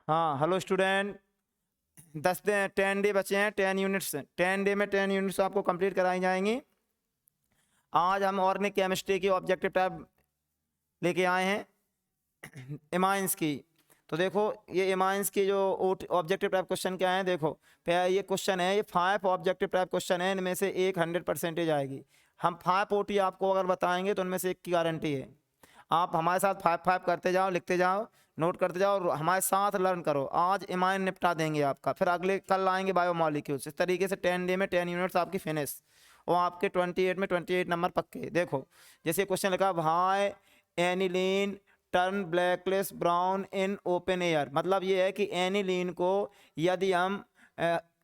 हाँ hello student, 10 day बचे हैं, 10 यूनिट्स। 10 डे में 10 यूनिट्स आपको कंप्लीट कराई जाएंगी। आज हम ऑर्गेनिक केमिस्ट्री की ऑब्जेक्टिव टाइप लेके आए हैं इमाइंस की। तो देखो ये इमाइंस की जो ऑब्जेक्टिव टाइप क्वेश्चन क्या है, देखो ये क्वेश्चन है, ये 5 ऑब्जेक्टिव टाइप क्वेश्चन है, इनमें से एक 100% आएगी। हम 5 OT आपको अगर बताएंगे तो उनमें से एक की गारंटी है। आप हमारे साथ 5 करते जाओ, लिखते जाओ, नोट करते जाओ और हमारे साथ लर्न करो। आज इमाइन निपटा देंगे आपका, फिर अगले कल आएंगे बायोमॉलिक्यूल्स। इस तरीके से 10 डे में 10 यूनिट्स आपकी फिनिश और आपके 28 में 28 नंबर पक्के। देखो जैसे क्वेश्चन लिखा, why aniline turn blackish brown in open air. मतलब ये है कि एनिलीन को यदि हम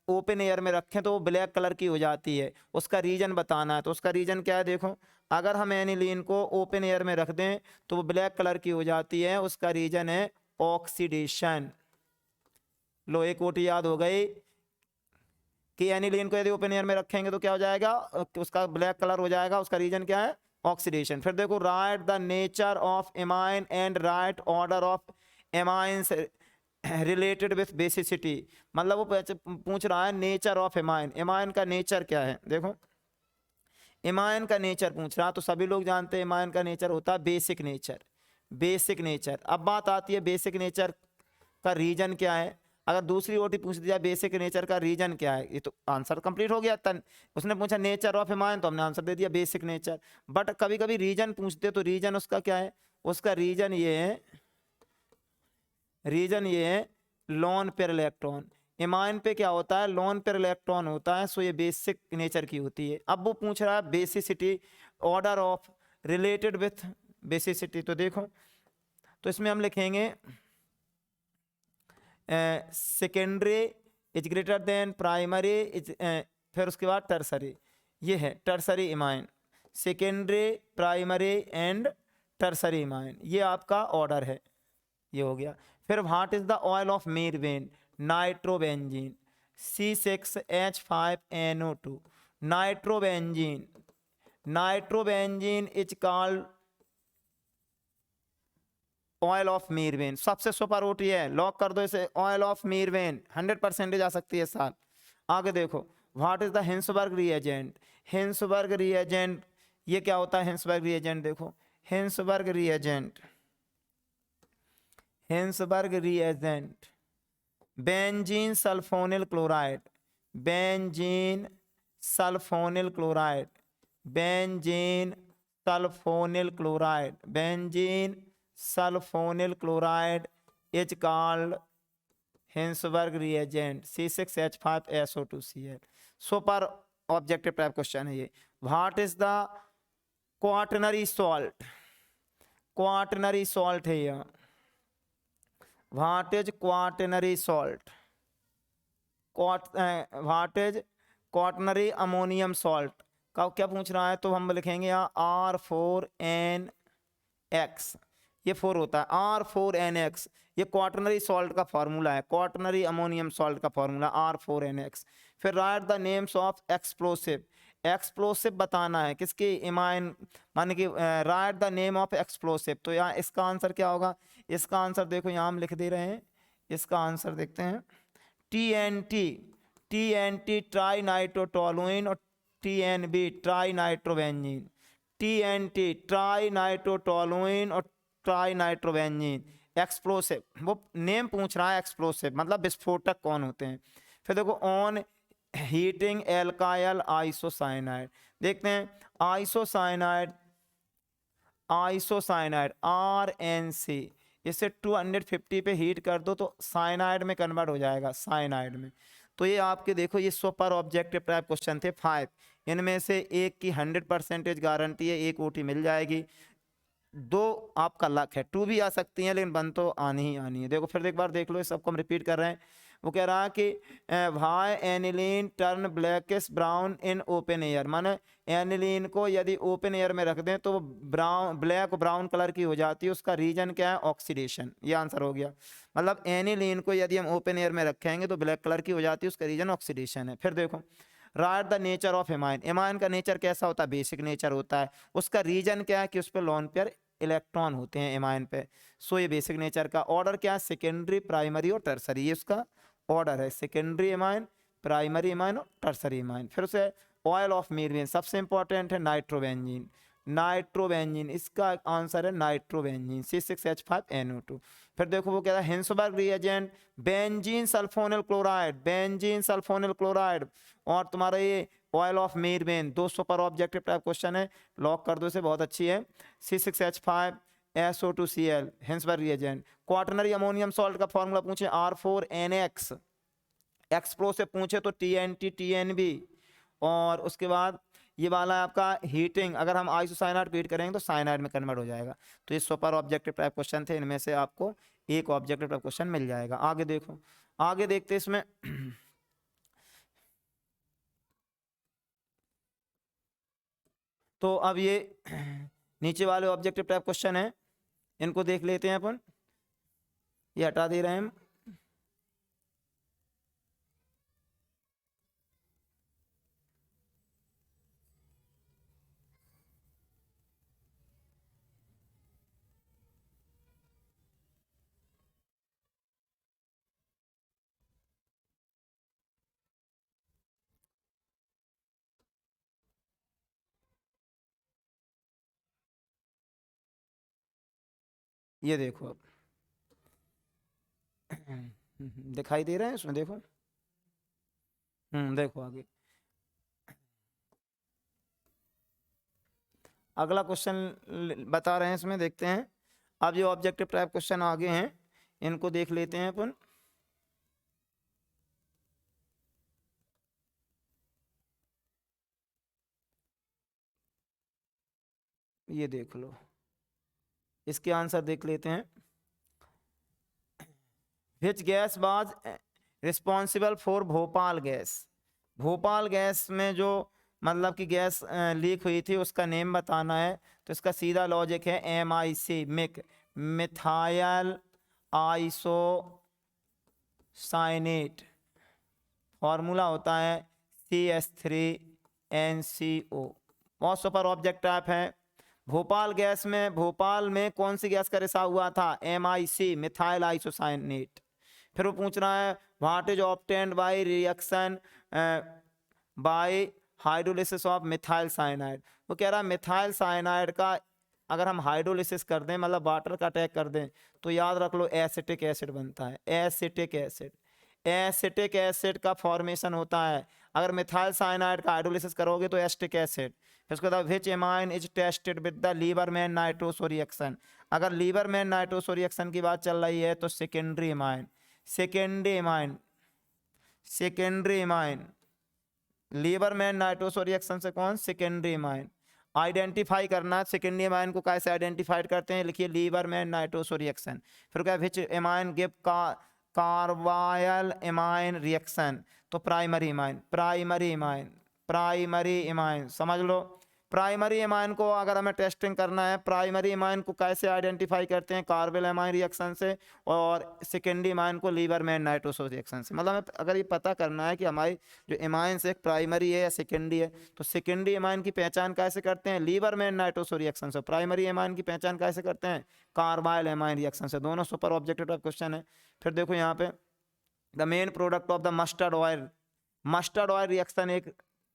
ओपन एयर में रखें तो वो ब्लैक कलर की हो जाती है, उसका रीजन बताना है। तो उसका रीजन क्या है, देखो अगर हम एनिलीन को ओपन एयर में रख दें तो वो ब्लैक कलर की हो जाती है, उसका रीजन है ऑक्सीडेशन। लो एक OT याद हो गई कि एनिलीन को यदि ओपन एयर में रखेंगे तो क्या हो जाएगा, उसका ब्लैक कलर हो जाएगा, उसका रीजन क्या है, ऑक्सीडेशन। फिर देखो, right the nature of amine and right order of amines related with basicity. मतलब वो पूछ रहा है नेचर ऑफ एमाइन, एमाइन का नेचर क्या है। देखो एमाइन का नेचर पूछ रहा, तो सभी लोग जानते हैं एमाइन का नेचर होता है बेसिक नेचर। बेसिक नेचर, अब बात आती है बेसिक नेचर का रीजन क्या है। अगर दूसरी OT पूछ दिया बेसिक नेचर का रीजन क्या है, ये तो आंसर कंप्लीट हो गया। तन उसने पूछा नेचर ऑफ एमाइन तो हमने आंसर दे दिया बेसिक नेचर। बट कभी कभी रीजन पूछते तो रीजन उसका क्या है, उसका रीजन ये है, रीजन ये है लोन पेयर इलेक्ट्रॉन। एमाइन पे क्या होता है, लोन पेयर इलेक्ट्रॉन होता है, सो ये बेसिक नेचर की होती है। अब वो पूछ रहा है basicity, order of related with basicity. तो देखो तो इसमें हम लिखेंगे secondary is greater than primary is, फिर उसके बाद टर्सरी। ये है tertiary amine, secondary primary and tertiary amine, ये आपका ऑर्डर है, ये हो गया। फिर what is the oil of mirbane, nitrobenzene C6H5NO2। Nitrobenzene, nitrobenzene is called oil of mirbane. सबसे सुपर OT है, लॉक कर दो इसे, ऑयल ऑफ मीरवेन 100% आ सकती है साथ। आगे देखो, what is the Hinsberg reagent, Hinsberg reagent ये क्या होता है, हिंसबर्ग रिएजेंट देखो, Hinsberg reagent, Hinsberg reagent benzene sulphonyl chloride, benzene sulphonyl chloride, benzene sulphonyl chloride, benzene sulphonyl chloride is called Hinsberg reagent C6H5SO2Cl। Super objective type question है ये। What is the quaternary salt, quaternary salt है ये, what is quaternary salt, what is quaternary ammonium salt का क्या पूछ रहा है। तो हम लिखेंगे यहाँ R4NX, ये 4 होता है R4NX, ये क्वाटनरी सॉल्ट का फॉर्मूला है, क्वाटनरी अमोनियम सॉल्ट का फॉर्मूला R4NX। फिर right the names of explosive, explosive बताना है किसकी, इमाइन, मान कि right the name of explosive. तो यहाँ इसका आंसर क्या होगा, इसका आंसर देखो यहाँ हम लिख दे रहे हैं, इसका आंसर देखते हैं TNT ट्राई नाइट्रोटोलुइन और TNB try nitrobenzene, TNT try nitrotoluene और ट्राई नाइट्रोबेंजीन एक्सप्लोसिव। वो नेम पूछ रहा है एक्सप्लोसिव, मतलब विस्फोटक कौन होते हैं। फिर देखो ऑन हीटिंग एल्काइल आइसोसाइनाइड, देखते हैं आइसोसाइनाइड, आइसोसाइनाइड RNC, इसे 250 पे हीट कर दो तो साइनाइड में कन्वर्ट हो जाएगा, साइनाइड में। तो ये आपके देखो ये सुपर ऑब्जेक्टिव टाइप क्वेश्चन थे 5, इनमें से एक की 100% गारंटी है, एक OT मिल जाएगी, 2 आपका लक है, 2 भी आ सकती हैं, लेकिन 1 तो आनी ही आनी है। देखो फिर एक बार देख लो, इस सबको हम रिपीट कर रहे हैं। वो कह रहा है कि why aniline turn blackish brown in open air, माने एनिलीन को यदि ओपन एयर में रख दें तो वो ब्राउन, ब्लैक ब्राउन कलर की हो जाती है, उसका रीजन क्या है, ऑक्सीडेशन। ये आंसर हो गया। मतलब एनिलीन को यदि हम ओपन एयर में रखेंगे तो ब्लैक कलर की हो जाती है, उसका रीजन ऑक्सीडेशन है। फिर देखो right the nature of amine, amine का नेचर कैसा होता है, बेसिक नेचर होता है, उसका रीजन क्या है कि उस पर लोन पेयर इलेक्ट्रॉन होते हैं एमाइन पे। सो ये बेसिक नेचर का ऑर्डर क्या है, सेकेंडरी, प्राइमरी और टर्सरी, ये उसका ऑर्डर है, सेकेंडरी एमाइन, प्राइमरी एमाइन और टर्सरी एमाइन। फिर उसे ऑयल ऑफ मीरवेन, सबसे इंपॉर्टेंट है नाइट्रोबेंजीन, नाइट्रोबेंजीन इसका आंसर है नाइट्रोबेंजीन, C6H5NO2। फिर देखो वो क्या है, Hinsberg reagent, benzene sulphonyl chloride, benzene sulphonyl chloride, और तुम्हारा ये ऑयल ऑफ मीरवेन 200 पर ऑब्जेक्टिव टाइप क्वेश्चन है, लॉक कर दो इसे, बहुत अच्छी है। C6H5SO2Cl Hinsberg reagent. Quaternary ammonium salt का फॉर्मूला पूछे R4NX, एक्सप्रो से पूछे तो TNT TNB, और उसके बाद ये वाला है आपका हीटिंग, अगर हम आइसोसाइनाइड को हीट करेंगे तो साइनाइड में कन्वर्ट हो जाएगा। तो ये सुपर ऑब्जेक्टिव टाइप क्वेश्चन थे, इनमें से आपको एक ऑब्जेक्टिव टाइप क्वेश्चन मिल जाएगा। आगे देखो, आगे देखते इसमें तो अब ये नीचे वाले ऑब्जेक्टिव टाइप क्वेश्चन है, इनको देख लेते हैं अपन, ये हटा दे रहे हैं हम। ये देखो अब दिखाई दे रहे हैं इसमें, देखो देखो आगे अगला क्वेश्चन बता रहे हैं इसमें, देखते हैं। अब ये ऑब्जेक्टिव टाइप क्वेश्चन आगे हैं, इनको देख लेते हैं अपन। ये देख लो, इसके आंसर देख लेते हैं। Which gas was responsible for Bhopal gas, Bhopal gas में जो मतलब कि गैस लीक हुई थी उसका नेम बताना है। तो इसका सीधा लॉजिक है MIC, मिथाइल आइसोसाइनेट, फॉर्मूला होता है CH3NCO। बहुत सुपर ऑब्जेक्ट टाइप है। भोपाल गैस में, भोपाल में कौन सी गैस का रिसाव हुआ था, MIC, मिथाइल आइसोसाइनेट। फिर वो पूछ रहा है what is obtained by reaction by hydrolysis of methyl cyanide. वो कह रहा है मिथाइल साइनाइड का अगर हम हाइड्रोलिसिस कर दें, मतलब वाटर का अटैक कर दें, तो याद रख लो एसिटिक एसिड बनता है, एसिटिक एसिड, एसिटिक एसिड का फॉर्मेशन होता है। अगर मिथाइल साइनाइड का हाइड्रोलिसिस करोगे तो एसिटिक एसिड। फिर उसके बाद which amine is tested with the Liebermann nitroso reaction, अगर लीबरमैन नाइट्रोसो रिएक्शन की बात चल रही है तो secondary amine, secondary amine, secondary amine, Liebermann nitroso reaction से कौन, सेकेंडरी एमाइन। आइडेंटिफाई करना है सेकेंडरी एमाइन को कैसे आइडेंटिफाइड करते हैं, लिखिए लीबरमैन नाइट्रोसो रिएक्शन। फिर क्या विच एमाइन गिव का कार्बायल एमाइन रिएक्शन, तो primary amine, primary amine, primary amine, समझ लो। प्राइमरी एमाइन को अगर हमें टेस्टिंग करना है, प्राइमरी एमाइन को कैसे आइडेंटिफाई करते हैं, कार्बल एमाइन रिएक्शन से, और सेकेंडरी एमाइन को लीबरमैन नाइट्रोसो रिएक्शन से। मतलब हमें अगर ये पता करना है कि हमारी जो एमाइन से एक प्राइमरी है या सेकेंडरी है, तो सेकेंडरी एमाइन की पहचान कैसे करते हैं, लीबरमैन नाइट्रोसो रिएक्शन से। प्राइमरी एमाइन की पहचान कैसे करते हैं, कार्बाइल एमाइन रिएक्शन से। दोनों सुपर ऑब्जेक्टिव क्वेश्चन है। फिर देखो यहाँ पे the main product of the mustard oil, mustard oil reaction एक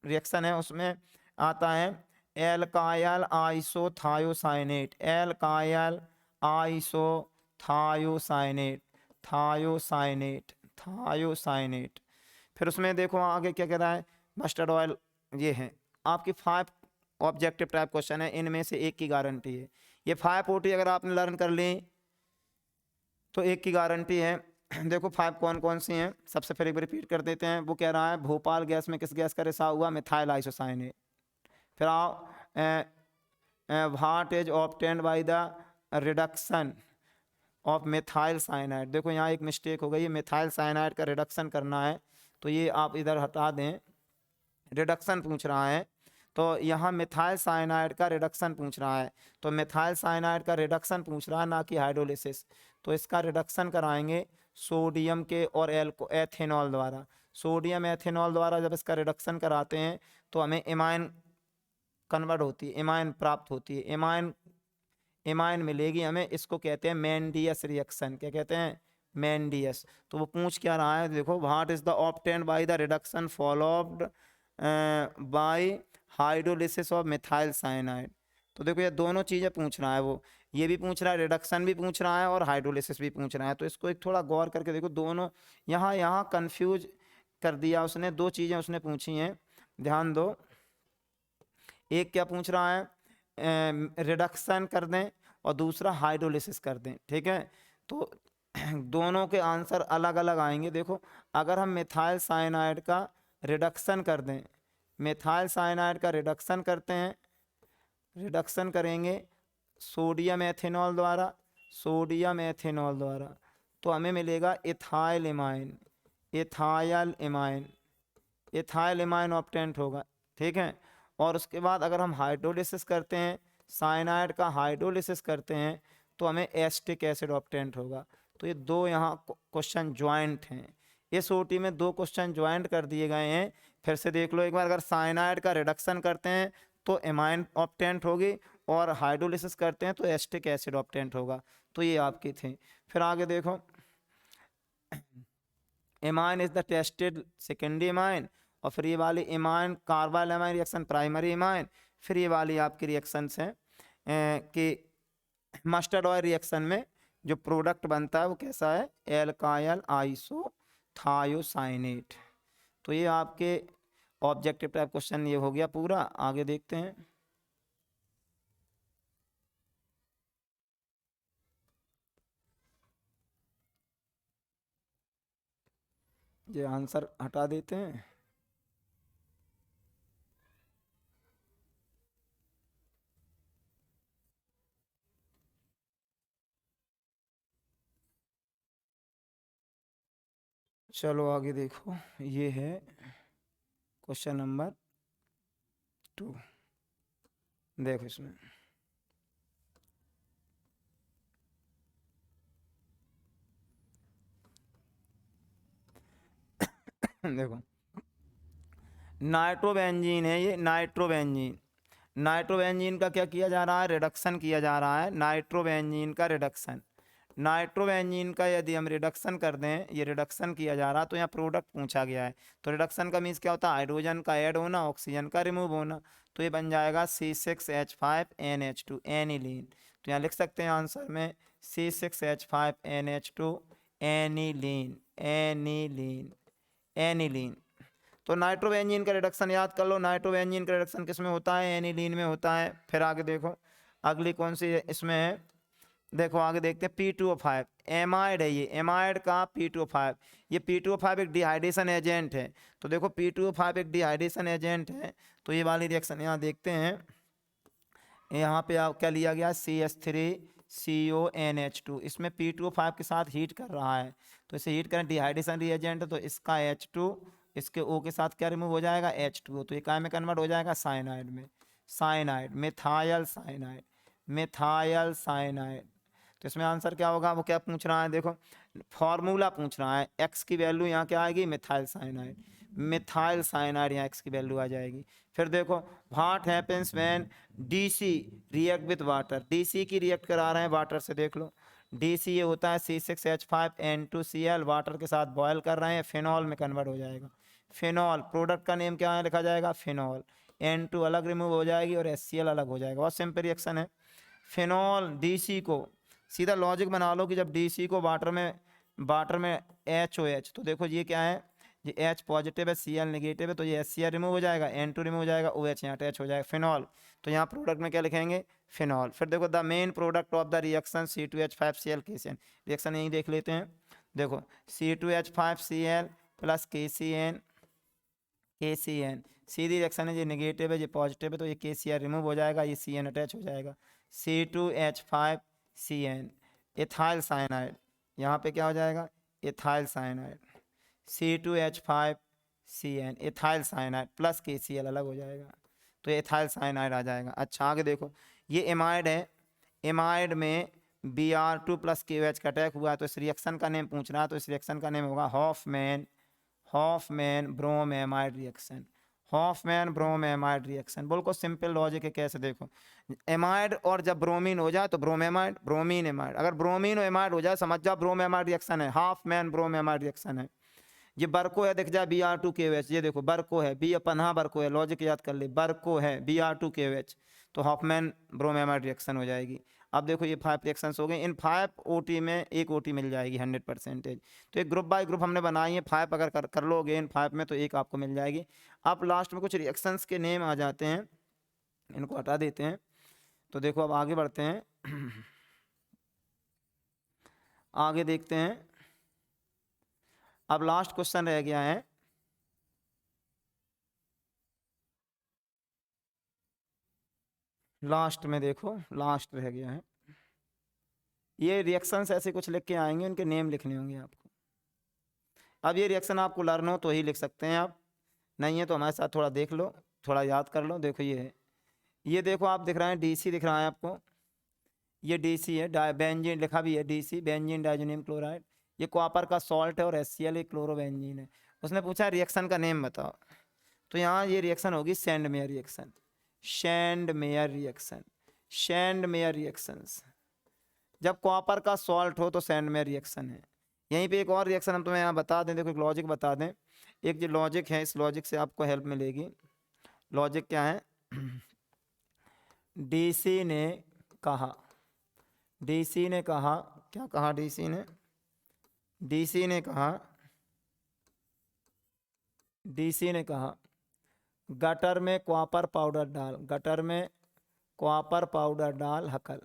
रिएक्शन है, उसमें आता है alkyl isothiocyanate, alkyl isothiocyanate, thiocyanate, thiocyanate. फिर उसमें देखो आगे क्या कह रहा है, मस्टर्ड ऑयल ये है आपकी 5 ऑब्जेक्टिव टाइप क्वेश्चन है, इनमें से एक की गारंटी है। ये 5 OT अगर आपने लर्न कर ली तो एक की गारंटी है। देखो 5 कौन कौन सी हैं, सबसे फिर एक बार रिपीट कर देते हैं। वो कह रहा है भोपाल गैस में किस गैस का रिसाव हुआ, मिथाइल आइसोसाइनेट। फिर आओ what is obtained by the reduction of methyl cyanide. देखो यहाँ एक मिस्टेक हो गई है, मिथाइल साइनाइड का रिडक्शन करना है तो ये आप इधर हटा दें, रिडक्शन पूछ रहा है तो यहाँ मिथाइल साइनाइड का रिडक्शन पूछ रहा है, तो मिथाइल साइनाइड का रिडक्शन पूछ रहा है, ना कि हाइड्रोलिसिस। तो इसका रिडक्शन कराएंगे सोडियम के और एथेनॉल द्वारा। सोडियम एथेनॉल द्वारा जब इसका रिडक्शन कराते हैं तो हमें एमाइन कन्वर्ट होती है, एमाइन प्राप्त होती है। एमाइन, इमाइन मिलेगी हमें, इसको कहते हैं मेंडियस रिएक्शन। क्या कहते हैं? मेंडियस। तो वो पूछ क्या रहा है, देखो, what is the obtained by the reduction followed by hydrolysis of methyl cyanide. तो देखो ये दोनों चीज़ें पूछ रहा है वो, ये भी पूछ रहा है, रिडक्शन भी पूछ रहा है और हाइड्रोलिसिस भी पूछ रहा है। तो इसको एक थोड़ा गौर करके देखो, दोनों यहाँ यहाँ कंफ्यूज कर दिया उसने, दो चीज़ें उसने पूछी हैं, ध्यान दो। एक क्या पूछ रहा है, रिडक्शन कर दें, और दूसरा हाइड्रोलिसिस कर दें, ठीक है। तो दोनों के आंसर अलग अलग आएंगे। देखो, अगर हम मिथाइल साइनाइड का रिडक्शन कर दें, मिथाइल साइनाइड का रिडक्शन करते हैं, रिडक्शन करेंगे सोडियम एथेनॉल द्वारा, सोडियम एथेनॉल द्वारा, तो हमें मिलेगा ethyl amine, ethyl amine, ethyl amine obtained होगा, ठीक है। और उसके बाद अगर हम हाइड्रोलिसिस करते हैं, साइनाइड का हाइड्रोलिसिस करते हैं, तो हमें एसिटिक एसिड ऑब्टेंट होगा। तो ये दो यहाँ क्वेश्चन ज्वाइंट हैं, इस ओटी में दो क्वेश्चन ज्वाइंट कर दिए गए हैं। फिर से देख लो एक बार, अगर साइनाइड का रिडक्शन करते हैं तो एमाइन ऑब्टेंट होगी, और हाइड्रोलिसिस करते हैं तो एसिटिक एसिड ऑब्टेंट होगा। तो ये आपकी थी। फिर आगे देखो, amine is the tested secondary amine, और फिर ये वाली amine carbyl amine reaction primary amine. फिर ये वाली आपकी रिएक्शंस हैं कि मस्टर्ड ऑयल रिएक्शन में जो प्रोडक्ट बनता है वो कैसा है, एल्काइल आइसोथायोसाइनेट। तो ये आपके ऑब्जेक्टिव टाइप क्वेश्चन ये हो गया पूरा। आगे देखते हैं। ये आंसर हटा देते हैं। चलो आगे देखो, ये है क्वेश्चन नंबर 2। देखो इसमें देखो, नाइट्रोबेंजीन है ये, नाइट्रोबेंजीन। नाइट्रोबेंजीन का क्या किया जा रहा है, रिडक्शन किया जा रहा है, नाइट्रोबेंजीन का रिडक्शन। नाइट्रोबेंजीन का यदि हम रिडक्शन कर दें, ये रिडक्शन किया जा रहा, तो यहाँ प्रोडक्ट पूछा गया है। तो रिडक्शन का मीन्स क्या होता है, हाइड्रोजन का ऐड होना, ऑक्सीजन का रिमूव होना। तो ये बन जाएगा C6H5NH2 एनिलीन। तो यहाँ लिख सकते हैं आंसर में C6H5NH2 एनिलीन, एनिलीन, एनिलीन। तो नाइट्रोबेंजीन का रिडक्शन याद कर लो, नाइट्रोबेंजीन का रिडक्शन किस में होता है, एनिलीन में होता है। फिर आगे देखो, अगली कौन सी इसमें है, देखो आगे देखते हैं, P2O5 एमाइड है, ये एमाइड का P2O5। ये P2O5 एक डिहाइड्रेशन एजेंट है। तो देखो P2O5 एक डिहाइड्रेशन एजेंट है, तो ये वाली रिएक्शन यहाँ देखते हैं। यहाँ पे आप क्या लिया गया, CH3CONH2, इसमें P2O5 के साथ हीट कर रहा है। तो इसे हीट करें, डिहाइड्रेशन रिएजेंट है, तो इसका H2 इसके O के साथ क्या रिमूव हो जाएगा, H2O। तो ये काय में कन्वर्ट हो जाएगा, साइनाइड में, cyanide, methyl cyanide, methyl cyanide. तो इसमें आंसर क्या होगा, वो क्या पूछ रहा है, देखो फॉर्मूला पूछ रहा है, एक्स की वैल्यू यहाँ क्या आएगी, मिथाइल साइनाइड, मिथाइल साइनाइड, यहाँ एक्स की वैल्यू आ जाएगी। फिर देखो, what happens when DC react with water, DC की रिएक्ट करा रहे हैं वाटर से, देख लो डीसी ये होता है C6H5N2Cl, वाटर के साथ बॉयल कर रहे हैं, फिनॉल में कन्वर्ट हो जाएगा, फिनॉल। प्रोडक्ट का नेम क्या है, लिखा जाएगा फिनॉल, N2 अलग रिमूव हो जाएगी और HCl अलग हो जाएगा। बहुत सिंपल रिएक्शन है। फिनॉल डीसी को सीधा लॉजिक बना लो कि जब डीसी को वाटर में HOH, तो देखो ये क्या है, ये H पॉजिटिव है, Cl नेगेटिव है, तो ये HCl रिमूव हो जाएगा, N2 रिमूव हो जाएगा, OH यहाँ अटैच हो जाएगा, फिनॉल। तो यहाँ प्रोडक्ट में क्या लिखेंगे, फिनॉल। फिर देखो, the main product of the reaction C2H5Cl KCN, reaction यही देख लेते हैं। देखो C2H5Cl प्लस KCN, सीधी रिएक्शन है, ये नेगेटिव है, ये पॉजिटिव है, तो ये KCl रिमूव हो जाएगा, ये CN अटैच हो जाएगा, C2H5CN, इथाइल साइनाइड। यहाँ पे क्या हो जाएगा, ethyl cyanide, C2H5CN, ethyl cyanide plus KCl अलग हो जाएगा, तो ये इथाइल साइनाइड आ जाएगा। अच्छा आगे देखो, ये एमाइड है, एमाइड में Br2 प्लस KOH का अटैक हुआ है, तो इस रिएक्शन का नेम पूछ रहा है, तो इस रिएक्शन का नेम होगा Hofmann, Hofmann bromo amide reaction, Hofmann bromamide reaction, बिल्कुल सिंपल लॉजिक है। कैसे देखो, एमाइड और जब ब्रोमीन हो जाए तो ब्रोमेमाइड, ब्रोमीन एमाइड, अगर ब्रोमीन और एमाइड हो जाए समझ जाओ ब्रोमेमाइड रिएक्शन है, हाफमैन ब्रोमेमाइड रिएक्शन है। ये बर्को है, दिख जाए Br2KOH, ये देखो बर्को है, बी पन्हा बर्को है, लॉजिक याद कर ले, बर्को है Br2KOH, तो हॉफमैन ब्रोमेमाइड रिएक्शन हो जाएगी। अब देखो ये 5 रिएक्शंस हो गए, इन 5 OT में एक OT मिल जाएगी 100%। तो एक ग्रुप बाय ग्रुप हमने बनाई है, 5 अगर कर लोगे इन 5 में तो एक आपको मिल जाएगी। अब लास्ट में कुछ रिएक्शंस के नेम आ जाते हैं, इनको हटा देते हैं। तो देखो अब आगे बढ़ते हैं आगे देखते हैं। अब लास्ट क्वेश्चन रह गया है, लास्ट में देखो लास्ट रह गया है, ये रिएक्शंस ऐसे कुछ लिख के आएंगे, उनके नेम लिखने होंगे आपको। अब ये रिएक्शन आपको लर्न हो तो ही लिख सकते हैं आप, नहीं है तो हमारे साथ थोड़ा देख लो, थोड़ा याद कर लो। देखो ये है, ये देखो आप दिख रहा है DC दिख रहा है आपको, ये DC है, बेंजीन लिखा भी है DC, बेंजीन डाइजोनियम क्लोराइड। ये कॉपर का सॉल्ट है और HCl एक क्लोरोबेंजीन है। उसने पूछा रिएक्शन का नेम बताओ, तो यहाँ ये रिएक्शन होगी Sandmeyer reaction, Sandmeyer reaction, Sandmeyer reactions. जब कॉपर का सॉल्ट हो तो सैंडमेयर रिएक्शन है। यहीं पे एक और रिएक्शन हम तुम्हें यहाँ बता दें, देखो एक लॉजिक बता दें, एक जो लॉजिक है इस लॉजिक से आपको हेल्प मिलेगी। लॉजिक क्या है, DC ने कहा, DC ने कहा, क्या कहा DC ने, DC ने कहा, DC ने कहा गटर में कॉपर पाउडर डाल, गटर में कॉपर पाउडर डाल हकल।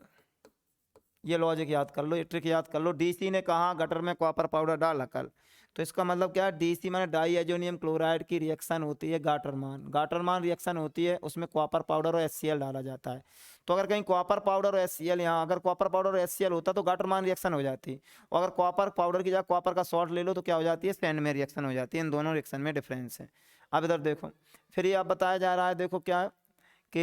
ये लॉजिक याद कर लो, ये ट्रिक याद कर लो। DC ने कहा गटर में कॉपर पाउडर डाल हकल, तो इसका मतलब क्या है, DC माने डाईएजोनियम क्लोराइड की रिएक्शन होती है गाटरमान, गाटरमान रिएक्शन होती है, उसमें कॉपर पाउडर और HCl डाला जाता है। तो अगर कहीं कॉपर पाउडर और HCl, यहाँ अगर कॉपर पाउडर और HCl होता तो गाटरमान रिएक्शन हो जाती, और अगर कॉपर पाउडर की जगह कॉपर का सॉल्ट ले लो तो क्या हो जाती है, सैंडमेयर रिएक्शन हो जाती है। इन दोनों रिएक्शन में डिफरेंस है। अब इधर देखो, फिर ये अब बताया जा रहा है, देखो क्या है कि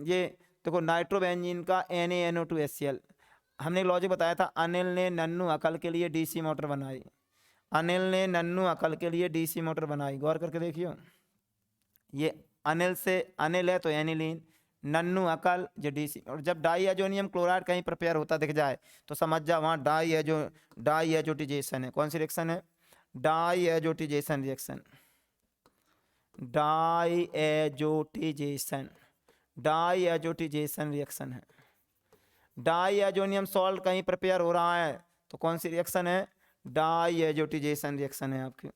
ये देखो नाइट्रोबेंजीन का NaNO2HCl, हमने लॉजिक बताया था, अनिल ने नन्नू अकल के लिए DC मोटर बनाई, अनिल ने नन्नू अकल के लिए DC मोटर बनाई। गौर करके देखियो, ये अनिल से अनिल है तो एनिलीन, नन्नू अकल जो DC, और जब डाईएजोनियम क्लोराइड कहीं प्रिपेयर होता दिख जाए तो समझ जा वहाँ डाईएजोटिजेशन है। कौन सी रिएक्शन है, डाईएजोटिजेशन रिएक्शन, डाईएजोटिजेशन, डाईएजोटिजेशन रिएक्शन है। डाईएजोनियम सॉल्ट कहीं प्रिपेयर हो रहा है तो कौन सी रिएक्शन है, डाईएजोटिजेशन रिएक्शन है आपकी।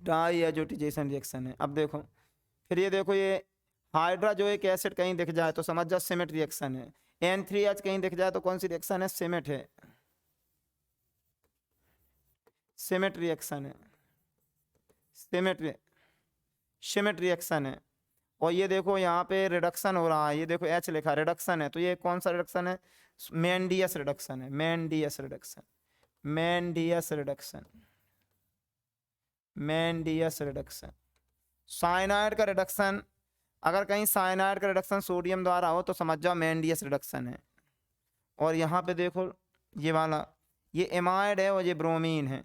डाईएजोटिजेशन रिएक्शन है। अब देखो फिर ये देखो, ये हाइड्रोजोइक एसिड कहीं दिख जाए तो समझ जाओ सिमेट रिएक्शन है। N3H कहीं दिख जाए तो कौन सी रिएक्शन है, सिमेट है, सिमेट रिएक्शन है, सिमेट रिएक्शन है। और ये देखो यहाँ पे रिडक्शन हो रहा है, ये देखो H लिखा रिडक्शन है, तो ये कौन सा रिडक्शन है, मेंडियस रिडक्शन है, मेंडियस रिडक्शन, मेंडियस रिडक्शन, मेंडियस रिडक्शन। साइनाइड का रिडक्शन, अगर कहीं साइनाइड का रिडक्शन सोडियम द्वारा हो तो समझ जाओ मेंडियस रिडक्शन है। और यहाँ पे देखो ये वाला, ये एमाइड है और ये ब्रोमीन है,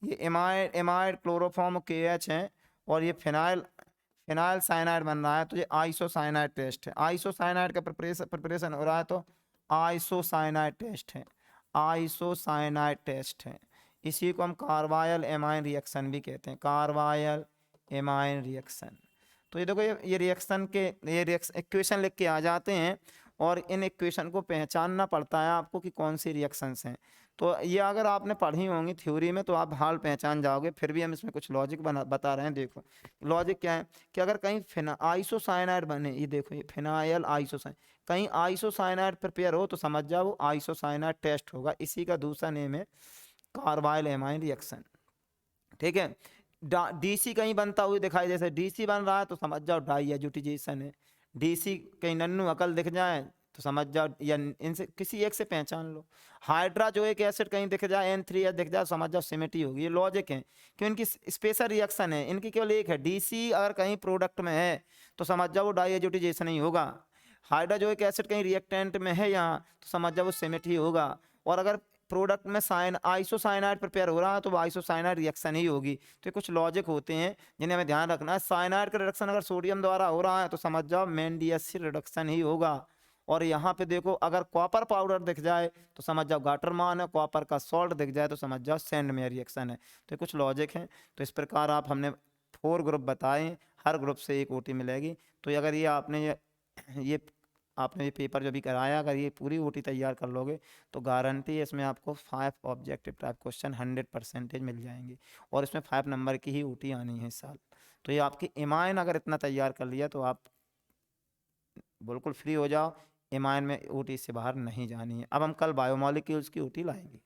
ये एमाइड, एमाइड क्लोरोफॉर्म KH है, और ये फिनाइल, फिनाइल साइनाइड बन रहा है, तो ये आइसोसाइनाइड टेस्ट है। आइसोसाइनाइड का प्रिपरेशन हो रहा है तो आइसोसाइनाइड टेस्ट है, आइसोसाइनाइड टेस्ट है। इसी को हम कार्बायल एमाइन रिएक्शन भी कहते हैं, कार्बायल एमाइन रिएक्शन। तो ये देखो ये रिएक्शन के ये इक्वेशन लिख के आ जाते हैं, और इन इक्वेशन को पहचानना पड़ता है आपको कि कौन सी रिएक्शंस हैं। तो ये अगर आपने पढ़ी होंगी थ्योरी में तो आप हाल पहचान जाओगे। फिर भी हम इसमें कुछ लॉजिक बता रहे हैं। देखो लॉजिक क्या है कि अगर कहीं आइसोसाइनाइड बने, ये देखो ये फिनाइल आइसोसाइन, कहीं आइसोसाइनाइड प्रिपेयर हो तो समझ जाओ वो आइसोसाइनाइड टेस्ट होगा। इसी का दूसरा नेम है कार्बाइल एमाइन रिएक्शन। ठीक है, DC कहीं बनता हुआ दिखाई, जैसे DC बन रहा है तो समझ जाओ डाईएजोटिजेशन है। DC कहीं नन्नू अकल दिख जाए तो समझ जाओ, या इनसे किसी एक से पहचान लो। हाइड्रोजोइक एसिड कहीं दिख जाए, N3H दिख जाए, समझ जाओ सिमेटी होगी। ये लॉजिक है कि इनकी स्पेशल रिएक्शन है, इनकी केवल एक है। DC अगर कहीं प्रोडक्ट में है तो समझ जाओ वो डाईएजोटिजेशन ही होगा। हाइड्रोजोइक एसिड कहीं रिएक्टेंट में है यहाँ तो समझ जाओ वो सिमेट ही होगा। और अगर प्रोडक्ट में आइसोसाइनाइड प्रिपेयर हो रहा है तो वो आइसोसाइनाइड रिएक्शन ही होगी। तो ये कुछ लॉजिक होते हैं जिन्हें हमें ध्यान रखना है। साइनाइड का रिडक्शन अगर सोडियम द्वारा हो रहा है तो समझ जाओ मेंडियस रिडक्शन ही होगा। और यहाँ पे देखो अगर कॉपर पाउडर दिख जाए तो समझ जाओ गाटरमान है, कॉपर का सॉल्ट दिख जाए तो समझ जाओ सैंडमेयर रिएक्शन है। तो ये कुछ लॉजिक हैं। तो इस प्रकार आप हमने 4 ग्रुप बताए, हर ग्रुप से एक ओटी मिलेगी। तो अगर ये आपने ये पेपर जो भी कराया, अगर ये पूरी ओटी तैयार कर लोगे तो गारंटी है इसमें आपको 5 ऑब्जेक्टिव टाइप क्वेश्चन 100% मिल जाएंगे। और इसमें 5 नंबर की ही ओटी आनी है इस साल। तो ये आपकी इमाइन अगर इतना तैयार कर लिया तो आप बिल्कुल फ्री हो जाओ। इमाइन में ओटी से बाहर नहीं जानी है। अब हम कल बायोमॉलिक्यूल्स की ओटी लाएंगे।